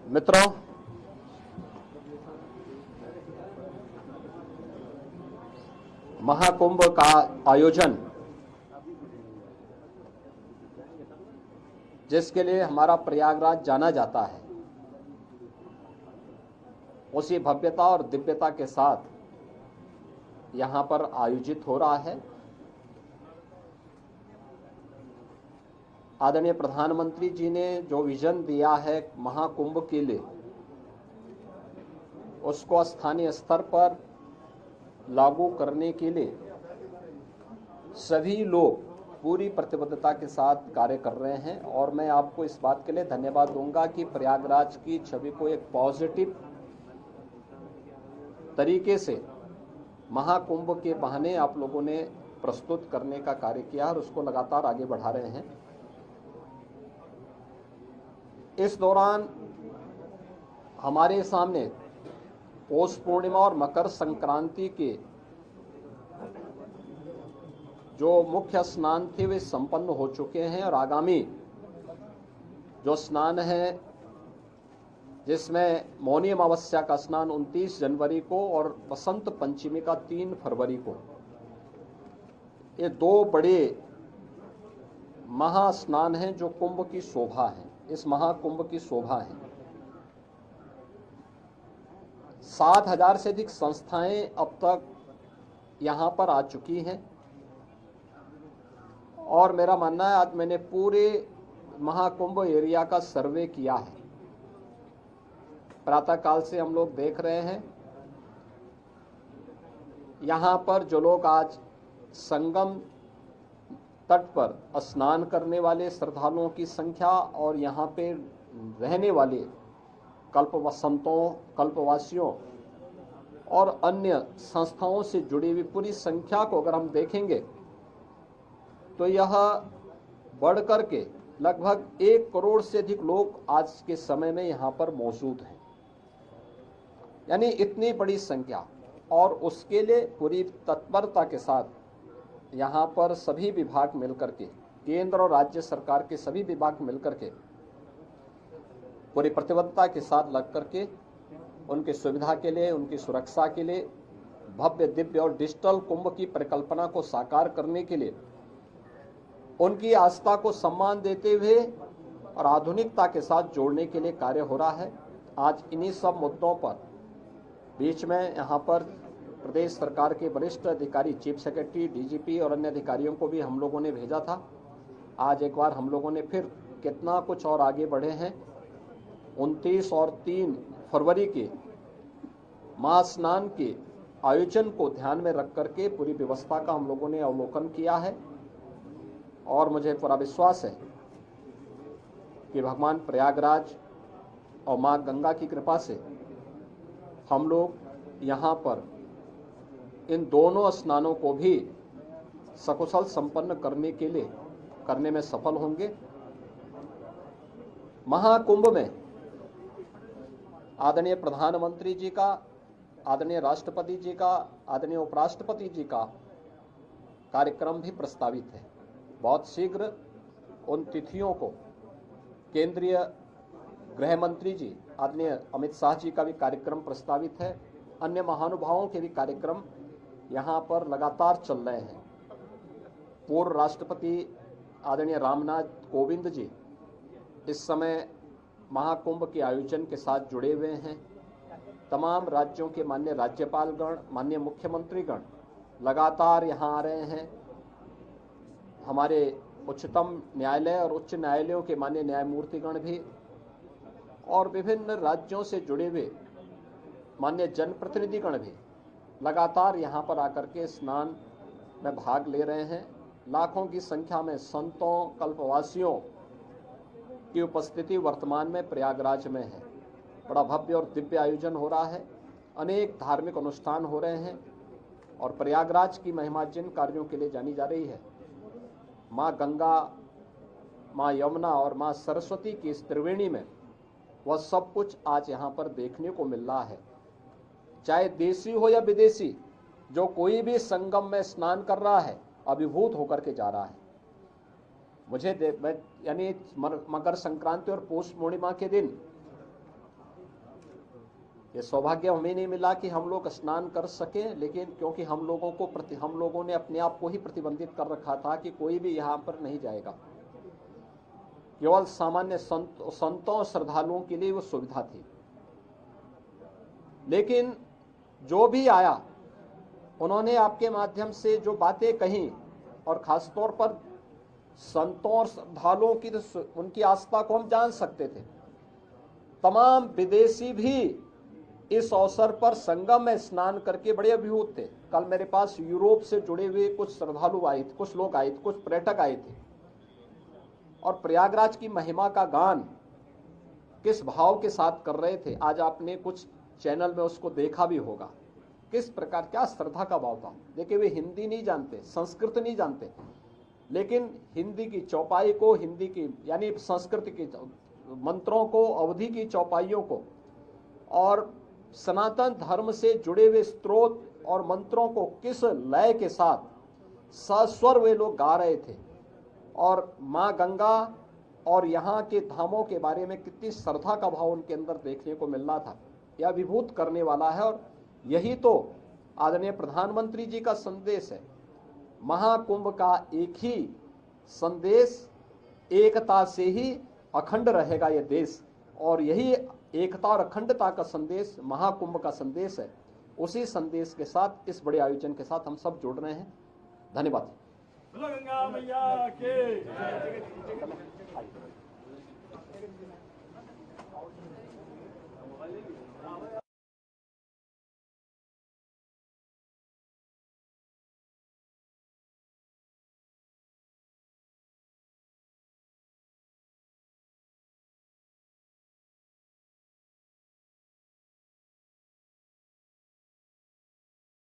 मित्रों, महाकुंभ का आयोजन जिसके लिए हमारा प्रयागराज जाना जाता है, उसी भव्यता और दिव्यता के साथ यहाँ पर आयोजित हो रहा है। आदरणीय प्रधानमंत्री जी ने जो विजन दिया है महाकुंभ के लिए, उसको स्थानीय स्तर पर लागू करने के लिए सभी लोग पूरी प्रतिबद्धता के साथ कार्य कर रहे हैं। और मैं आपको इस बात के लिए धन्यवाद दूंगा कि प्रयागराज की छवि को एक पॉजिटिव तरीके से महाकुंभ के बहाने आप लोगों ने प्रस्तुत करने का कार्य किया और उसको लगातार आगे बढ़ा रहे हैं। इस दौरान हमारे सामने पौष पूर्णिमा और मकर संक्रांति के जो मुख्य स्नान थे वे संपन्न हो चुके हैं और आगामी जो स्नान है, जिसमें मौनी अमावस्या का स्नान 29 जनवरी को और बसंत पंचमी का 3 फरवरी को, ये दो बड़े महास्नान हैं जो कुंभ की शोभा है, इस महाकुंभ की शोभा है। 7,000 से अधिक संस्थाएं अब तक यहाँ पर आ चुकी हैं और मेरा मानना है, आज मैंने पूरे महाकुंभ एरिया का सर्वे किया है। प्रातःकाल से हम लोग देख रहे हैं यहाँ पर जो लोग आज संगम तट पर स्नान करने वाले श्रद्धालुओं की संख्या और यहाँ पे रहने वाले कल्पवसंतों, कल्पवासियों और अन्य संस्थाओं से जुड़ी हुई पूरी संख्या को अगर हम देखेंगे तो यह बढ़ कर के लगभग 1 करोड़ से अधिक लोग आज के समय में यहाँ पर मौजूद हैं। यानी इतनी बड़ी संख्या, और उसके लिए पूरी तत्परता के साथ यहाँ पर सभी विभाग मिलकर के, केंद्र और राज्य सरकार के सभी विभाग मिलकर के पूरी प्रतिबद्धता के साथ लग करके उनकी सुविधा के लिए, उनकी सुरक्षा के लिए, भव्य दिव्य और डिजिटल कुंभ की परिकल्पना को साकार करने के लिए, उनकी आस्था को सम्मान देते हुए और आधुनिकता के साथ जोड़ने के लिए कार्य हो रहा है। आज इन्हीं सब मुद्दों पर बीच में यहाँ पर प्रदेश सरकार के वरिष्ठ अधिकारी, चीफ सेक्रेटरी, डीजीपी और अन्य अधिकारियों को भी हम लोगों ने भेजा था। आज एक बार हम लोगों ने फिर कितना कुछ और आगे बढ़े हैं। 29 और 3 फरवरी के महास्नान के आयोजन को ध्यान में रख करके पूरी व्यवस्था का हम लोगों ने अवलोकन किया है और मुझे पूरा विश्वास है कि भगवान प्रयागराज और माँ गंगा की कृपा से हम लोग यहाँ पर इन दोनों स्नानों को भी सकुशल संपन्न करने में सफल होंगे। महाकुंभ में आदरणीय प्रधानमंत्री जी का, आदरणीय राष्ट्रपति जी का, आदरणीय उपराष्ट्रपति जी का कार्यक्रम भी प्रस्तावित है। बहुत शीघ्र उन तिथियों को केंद्रीय गृह मंत्री जी आदरणीय अमित शाह जी का भी कार्यक्रम प्रस्तावित है। अन्य महानुभावों के भी कार्यक्रम यहाँ पर लगातार चल रहे हैं। पूर्व राष्ट्रपति आदरणीय रामनाथ कोविंद जी इस समय महाकुंभ के आयोजन के साथ जुड़े हुए हैं। तमाम राज्यों के माननीय राज्यपालगण, माननीय मुख्यमंत्रीगण लगातार यहाँ आ रहे हैं। हमारे उच्चतम न्यायालय और उच्च न्यायालयों के माननीय न्यायमूर्तिगण भी और विभिन्न राज्यों से जुड़े हुए माननीय जनप्रतिनिधिगण भी लगातार यहाँ पर आकर के स्नान में भाग ले रहे हैं। लाखों की संख्या में संतों, कल्पवासियों की उपस्थिति वर्तमान में प्रयागराज में है। बड़ा भव्य और दिव्य आयोजन हो रहा है। अनेक धार्मिक अनुष्ठान हो रहे हैं और प्रयागराज की महिमा जिन कार्यों के लिए जानी जा रही है, माँ गंगा, माँ यमुना और माँ सरस्वती की इस त्रिवेणी में, वह सब कुछ आज यहाँ पर देखने को मिल रहा है। चाहे देशी हो या विदेशी, जो कोई भी संगम में स्नान कर रहा है अभिभूत होकर के जा रहा है। मुझे यानी मकर संक्रांति और पौष पूर्णिमा के दिन ये सौभाग्य हमें नहीं मिला कि हम लोग स्नान कर सकें, लेकिन क्योंकि हम लोगों ने अपने आप को ही प्रतिबंधित कर रखा था कि कोई भी यहाँ पर नहीं जाएगा। केवल सामान्य संतों और श्रद्धालुओं के लिए वो सुविधा थी। लेकिन जो भी आया उन्होंने आपके माध्यम से जो बातें कही, और खासतौर पर संतों और श्रद्धालुओं की तो उनकी आस्था को हम जान सकते थे। तमाम विदेशी भी इस अवसर पर संगम में स्नान करके बड़े अभिभूत थे। कल मेरे पास यूरोप से जुड़े हुए कुछ श्रद्धालु आए थे, कुछ लोग आए थे, कुछ पर्यटक आए थे, और प्रयागराज की महिमा का गान किस भाव के साथ कर रहे थे। आज आपने कुछ चैनल में उसको देखा भी होगा, किस प्रकार, क्या श्रद्धा का भाव था। देखिए, वे हिंदी नहीं जानते, संस्कृत नहीं जानते, लेकिन हिंदी की चौपाई को, हिंदी की यानी संस्कृत की मंत्रों को, अवधि की चौपाइयों को, और सनातन धर्म से जुड़े हुए स्त्रोत और मंत्रों को किस लय के साथ सस्वर वे लोग गा रहे थे, और माँ गंगा और यहाँ के धामों के बारे में कितनी श्रद्धा का भाव उनके अंदर देखने को मिलना था। यह विभूत करने वाला है, और यही तो आदरणीय प्रधानमंत्री जी का संदेश है। महाकुंभ का एक ही संदेश, एकता से ही अखंड रहेगा यह देश, और यही एकता और अखंडता का संदेश महाकुंभ का संदेश है। उसी संदेश के साथ, इस बड़े आयोजन के साथ हम सब जुड़ रहे हैं। धन्यवाद। गंगा मैया के